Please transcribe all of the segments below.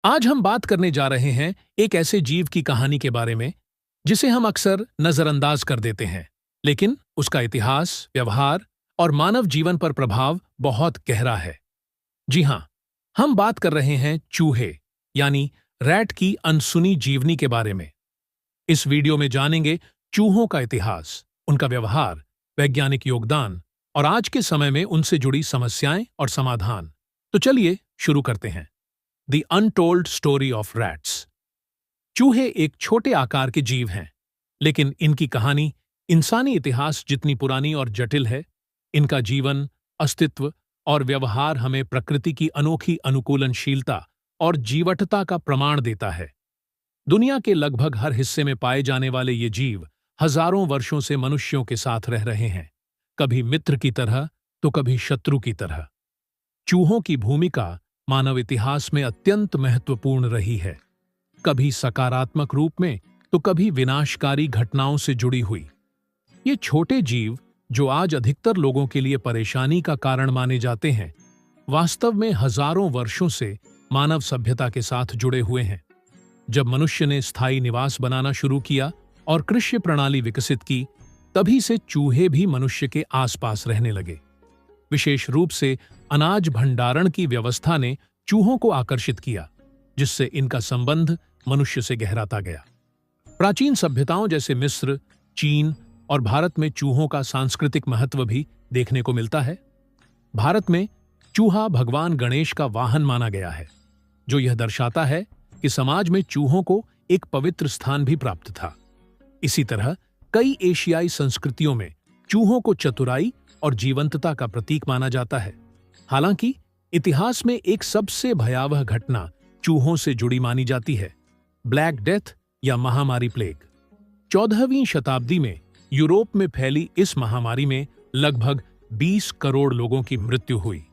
आज हम बात करने जा रहे हैं एक ऐसे जीव की कहानी के बारे में जिसे हम अक्सर नजरअंदाज कर देते हैं, लेकिन उसका इतिहास, व्यवहार और मानव जीवन पर प्रभाव बहुत गहरा है। जी हाँ, हम बात कर रहे हैं चूहे यानी रैट की अनसुनी जीवनी के बारे में। इस वीडियो में जानेंगे चूहों का इतिहास, उनका व्यवहार, वैज्ञानिक योगदान और आज के समय में उनसे जुड़ी समस्याएं और समाधान। तो चलिए शुरू करते हैं। The untold story of rats. चूहे एक छोटे आकार के जीव हैं, लेकिन इनकी कहानी इंसानी इतिहास जितनी पुरानी और जटिल है। इनका जीवन, अस्तित्व और व्यवहार हमें प्रकृति की अनोखी अनुकूलनशीलता और जीवटता का प्रमाण देता है। दुनिया के लगभग हर हिस्से में पाए जाने वाले ये जीव हजारों वर्षों से मनुष्यों के साथ रह रहे हैं, कभी मित्र की तरह तो कभी शत्रु की तरह। चूहों की भूमिका मानव इतिहास में अत्यंत महत्वपूर्ण रही है, कभी सकारात्मक रूप में तो कभी विनाशकारी घटनाओं से जुड़ी हुई। ये छोटे जीव, जो आज अधिकतर लोगों के लिए परेशानी का कारण माने जाते हैं, वास्तव में हजारों वर्षों से मानव सभ्यता के साथ जुड़े हुए हैं। जब मनुष्य ने स्थायी निवास बनाना शुरू किया और कृषि प्रणाली विकसित की, तभी से चूहे भी मनुष्य के आसपास रहने लगे। विशेष रूप से अनाज भंडारण की व्यवस्था ने चूहों को आकर्षित किया, जिससे इनका संबंध मनुष्य से गहराता गया। प्राचीन सभ्यताओं जैसे मिस्र, चीन और भारत में चूहों का सांस्कृतिक महत्व भी देखने को मिलता है। भारत में चूहा भगवान गणेश का वाहन माना गया है, जो यह दर्शाता है कि समाज में चूहों को एक पवित्र स्थान भी प्राप्त था। इसी तरह कई एशियाई संस्कृतियों में चूहों को चतुराई और जीवंतता का प्रतीक माना जाता है। हालांकि इतिहास में एक सबसे भयावह घटना चूहों से जुड़ी मानी जाती है, ब्लैक डेथ या महामारी प्लेग। 14वीं शताब्दी में यूरोप में फैली इस महामारी में लगभग 20 करोड़ लोगों की मृत्यु हुई।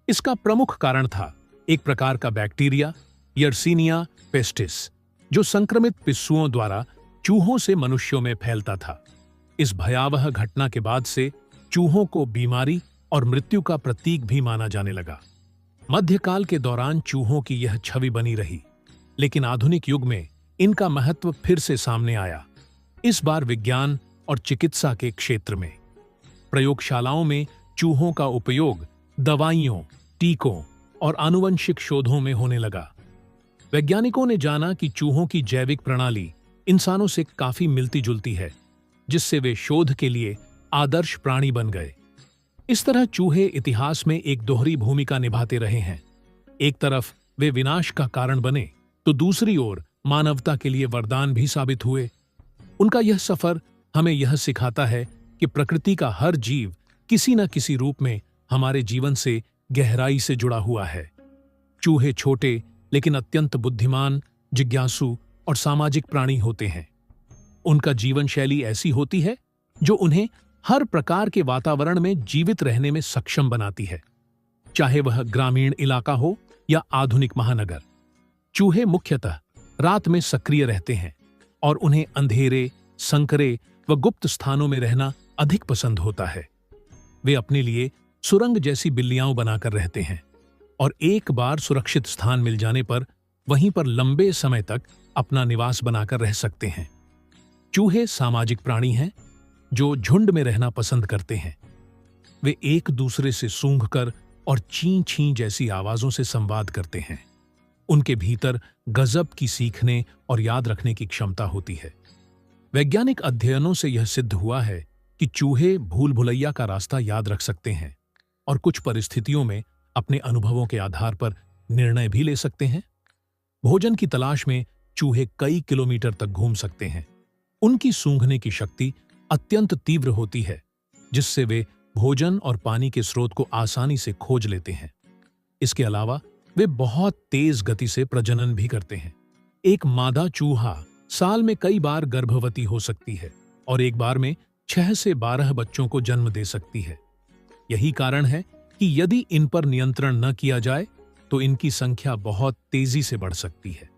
इसका प्रमुख कारण था एक प्रकार का बैक्टीरिया, यर्सीनिया पेस्टिस, जो संक्रमित पिस्सुओं द्वारा चूहों से मनुष्यों में फैलता था। इस भयावह घटना के बाद से चूहों को बीमारी और मृत्यु का प्रतीक भी माना जाने लगा। मध्यकाल के दौरान चूहों की यह छवि बनी रही, लेकिन आधुनिक युग में इनका महत्व फिर से सामने आया, इस बार विज्ञान और चिकित्सा के क्षेत्र में। प्रयोगशालाओं में चूहों का उपयोग दवाइयों, टीकों और आनुवंशिक शोधों में होने लगा। वैज्ञानिकों ने जाना कि चूहों की जैविक प्रणाली इंसानों से काफी मिलती जुलती है, जिससे वे शोध के लिए आदर्श प्राणी बन गए। इस तरह चूहे इतिहास में एक दोहरी भूमिका निभाते रहे हैं। एक तरफ वे विनाश का कारण बने, तो दूसरी ओर मानवता के लिए वरदान भी साबित हुए। उनका यह सफर हमें यह सिखाता है कि प्रकृति का हर जीव किसी न किसी रूप में हमारे जीवन से गहराई से जुड़ा हुआ है। चूहे छोटे लेकिन अत्यंत बुद्धिमान, जिज्ञासु और सामाजिक प्राणी होते हैं। उनका जीवन शैली ऐसी होती है जो उन्हें हर प्रकार के वातावरण में जीवित रहने में सक्षम बनाती है, चाहे वह ग्रामीण इलाका हो या आधुनिक महानगर। चूहे मुख्यतः रात में सक्रिय रहते हैं और उन्हें अंधेरे, संकरे व गुप्त स्थानों में रहना अधिक पसंद होता है। वे अपने लिए सुरंग जैसी बिल्लियां बनाकर रहते हैं और एक बार सुरक्षित स्थान मिल जाने पर वहीं पर लंबे समय तक अपना निवास बनाकर रह सकते हैं। चूहे सामाजिक प्राणी हैं जो झुंड में रहना पसंद करते हैं। वे एक दूसरे से सूंघकर और ची छी जैसी आवाजों से संवाद करते हैं। उनके भीतर गजब की सीखने और याद रखने की क्षमता होती है। वैज्ञानिक अध्ययनों से यह सिद्ध हुआ है कि चूहे भूल भुलैया का रास्ता याद रख सकते हैं और कुछ परिस्थितियों में अपने अनुभवों के आधार पर निर्णय भी ले सकते हैं। भोजन की तलाश में चूहे कई किलोमीटर तक घूम सकते हैं। उनकी सूंघने की शक्ति अत्यंत तीव्र होती है, जिससे वे भोजन और पानी के स्रोत को आसानी से खोज लेते हैं। इसके अलावा वे बहुत तेज गति से प्रजनन भी करते हैं। एक मादा चूहा साल में कई बार गर्भवती हो सकती है और एक बार में 6 से 12 बच्चों को जन्म दे सकती है। यही कारण है कि यदि इन पर नियंत्रण न किया जाए तो इनकी संख्या बहुत तेजी से बढ़ सकती है।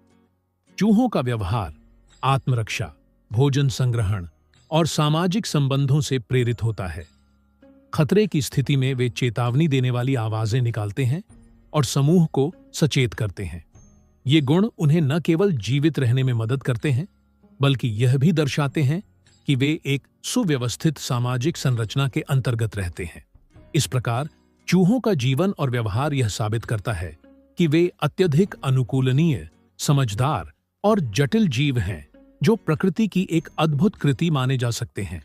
चूहों का व्यवहार आत्मरक्षा, भोजन संग्रहण और सामाजिक संबंधों से प्रेरित होता है। खतरे की स्थिति में वे चेतावनी देने वाली आवाजें निकालते हैं और समूह को सचेत करते हैं। ये गुण उन्हें न केवल जीवित रहने में मदद करते हैं, बल्कि यह भी दर्शाते हैं कि वे एक सुव्यवस्थित सामाजिक संरचना के अंतर्गत रहते हैं। इस प्रकार चूहों का जीवन और व्यवहार यह साबित करता है कि वे अत्यधिक अनुकूलनीय, समझदार और जटिल जीव हैं, जो प्रकृति की एक अद्भुत कृति माने जा सकते हैं।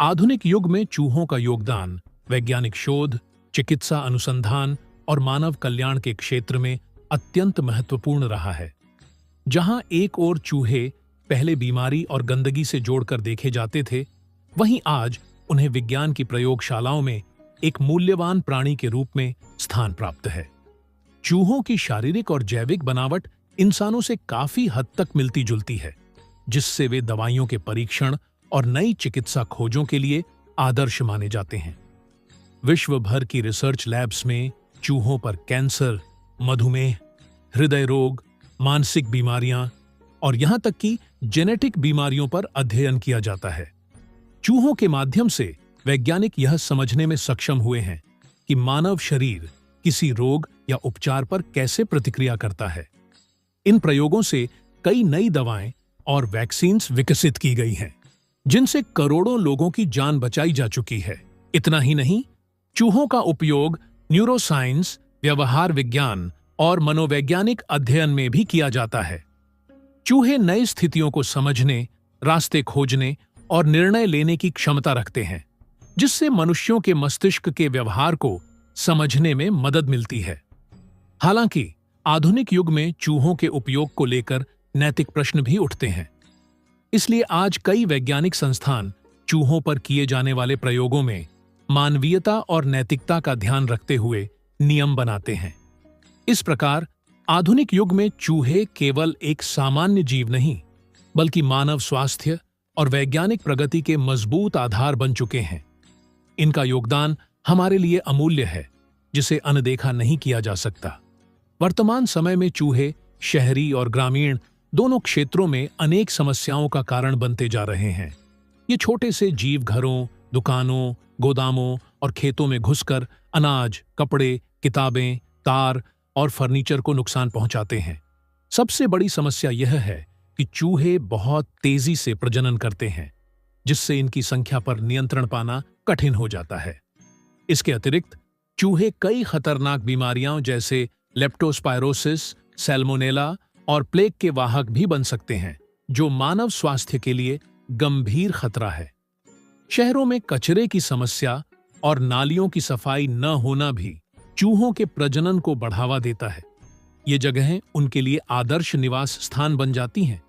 आधुनिक युग में चूहों का योगदान वैज्ञानिक शोध, चिकित्सा अनुसंधान और मानव कल्याण के क्षेत्र में अत्यंत महत्वपूर्ण रहा है। जहां एक ओर चूहे पहले बीमारी और गंदगी से जोड़कर देखे जाते थे, वहीं आज उन्हें विज्ञान की प्रयोगशालाओं में एक मूल्यवान प्राणी के रूप में स्थान प्राप्त है। चूहों की शारीरिक और जैविक बनावट इंसानों से काफी हद तक मिलती जुलती है, जिससे वे दवाइयों के परीक्षण और नई चिकित्सा खोजों के लिए आदर्श माने जाते हैं। विश्व भर की रिसर्च लैब्स में चूहों पर कैंसर, मधुमेह, हृदय रोग, मानसिक बीमारियां और यहां तक कि जेनेटिक बीमारियों पर अध्ययन किया जाता है। चूहों के माध्यम से वैज्ञानिक यह समझने में सक्षम हुए हैं कि मानव शरीर किसी रोग या उपचार पर कैसे प्रतिक्रिया करता है। इन प्रयोगों से कई नई दवाएं और वैक्सीन्स विकसित की गई हैं, जिनसे करोड़ों लोगों की जान बचाई जा चुकी है। इतना ही नहीं, चूहों का उपयोग न्यूरोसाइंस, व्यवहार विज्ञान और मनोवैज्ञानिक अध्ययन में भी किया जाता है। चूहे नई स्थितियों को समझने, रास्ते खोजने और निर्णय लेने की क्षमता रखते हैं, जिससे मनुष्यों के मस्तिष्क के व्यवहार को समझने में मदद मिलती है। हालांकि आधुनिक युग में चूहों के उपयोग को लेकर नैतिक प्रश्न भी उठते हैं। इसलिए आज कई वैज्ञानिक संस्थान चूहों पर किए जाने वाले प्रयोगों में मानवीयता और नैतिकता का ध्यान रखते हुए नियम बनाते हैं। इस प्रकार आधुनिक युग में चूहे केवल एक सामान्य जीव नहीं, बल्कि मानव स्वास्थ्य और वैज्ञानिक प्रगति के मजबूत आधार बन चुके हैं। इनका योगदान हमारे लिए अमूल्य है, जिसे अनदेखा नहीं किया जा सकता। वर्तमान समय में चूहे शहरी और ग्रामीण दोनों क्षेत्रों में अनेक समस्याओं का कारण बनते जा रहे हैं। ये छोटे से जीव घरों, दुकानों, गोदामों और खेतों में घुसकर अनाज, कपड़े, किताबें, तार और फर्नीचर को नुकसान पहुंचाते हैं। सबसे बड़ी समस्या यह है कि चूहे बहुत तेजी से प्रजनन करते हैं, जिससे इनकी संख्या पर नियंत्रण पाना कठिन हो जाता है। इसके अतिरिक्त चूहे कई खतरनाक बीमारियों जैसे लेप्टोस्पायरोसिस, सैल्मोनेला और प्लेग के वाहक भी बन सकते हैं, जो मानव स्वास्थ्य के लिए गंभीर खतरा है। शहरों में कचरे की समस्या और नालियों की सफाई न होना भी चूहों के प्रजनन को बढ़ावा देता है। ये जगहें उनके लिए आदर्श निवास स्थान बन जाती हैं,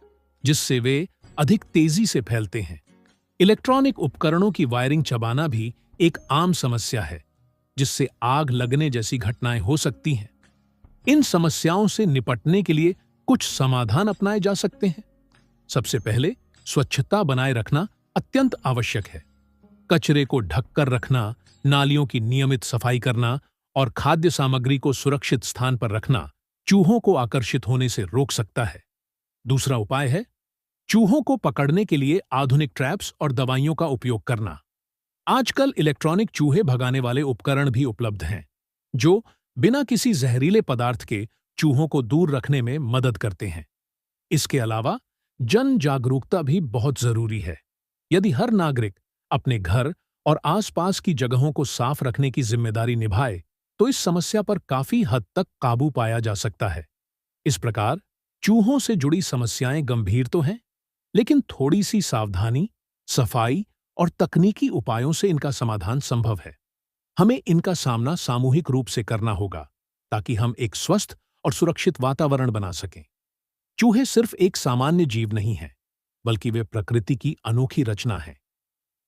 जिससे वे अधिक तेजी से फैलते हैं। इलेक्ट्रॉनिक उपकरणों की वायरिंग चबाना भी एक आम समस्या है, जिससे आग लगने जैसी घटनाएं हो सकती हैं। इन समस्याओं से निपटने के लिए कुछ समाधान अपनाए जा सकते हैं। सबसे पहले स्वच्छता बनाए रखना अत्यंत आवश्यक है। कचरे को ढककर रखना, नालियों की नियमित सफाई करना और खाद्य सामग्री को सुरक्षित स्थान पर रखना चूहों को आकर्षित होने से रोक सकता है। दूसरा उपाय है चूहों को पकड़ने के लिए आधुनिक ट्रैप्स और दवाइयों का उपयोग करना। आजकल इलेक्ट्रॉनिक चूहे भगाने वाले उपकरण भी उपलब्ध हैं, जो बिना किसी जहरीले पदार्थ के चूहों को दूर रखने में मदद करते हैं। इसके अलावा जन जागरूकता भी बहुत जरूरी है। यदि हर नागरिक अपने घर और आसपास की जगहों को साफ रखने की जिम्मेदारी निभाए, तो इस समस्या पर काफी हद तक काबू पाया जा सकता है। इस प्रकार चूहों से जुड़ी समस्याएं गंभीर तो हैं, लेकिन थोड़ी सी सावधानी, सफाई और तकनीकी उपायों से इनका समाधान संभव है। हमें इनका सामना सामूहिक रूप से करना होगा, ताकि हम एक स्वस्थ और सुरक्षित वातावरण बना सकें। चूहे सिर्फ एक सामान्य जीव नहीं हैं, बल्कि वे प्रकृति की अनोखी रचना हैं।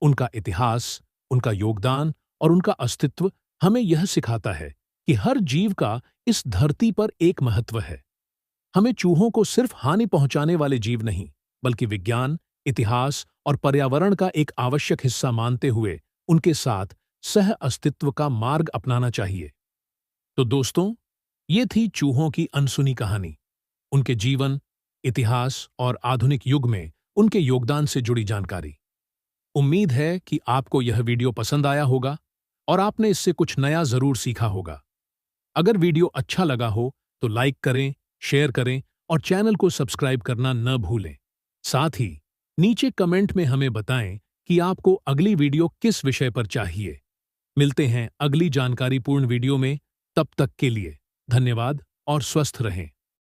उनका इतिहास, उनका योगदान और उनका अस्तित्व हमें यह सिखाता है कि हर जीव का इस धरती पर एक महत्व है। हमें चूहों को सिर्फ हानि पहुंचाने वाले जीव नहीं, बल्कि विज्ञान, इतिहास और पर्यावरण का एक आवश्यक हिस्सा मानते हुए उनके साथ सह अस्तित्व का मार्ग अपनाना चाहिए। तो दोस्तों, ये थी चूहों की अनसुनी कहानी, उनके जीवन, इतिहास और आधुनिक युग में उनके योगदान से जुड़ी जानकारी। उम्मीद है कि आपको यह वीडियो पसंद आया होगा और आपने इससे कुछ नया जरूर सीखा होगा। अगर वीडियो अच्छा लगा हो तो लाइक करें, शेयर करें और चैनल को सब्सक्राइब करना न भूलें। साथ ही नीचे कमेंट में हमें बताएं कि आपको अगली वीडियो किस विषय पर चाहिए। मिलते हैं अगली जानकारीपूर्ण वीडियो में। तब तक के लिए धन्यवाद और स्वस्थ रहें।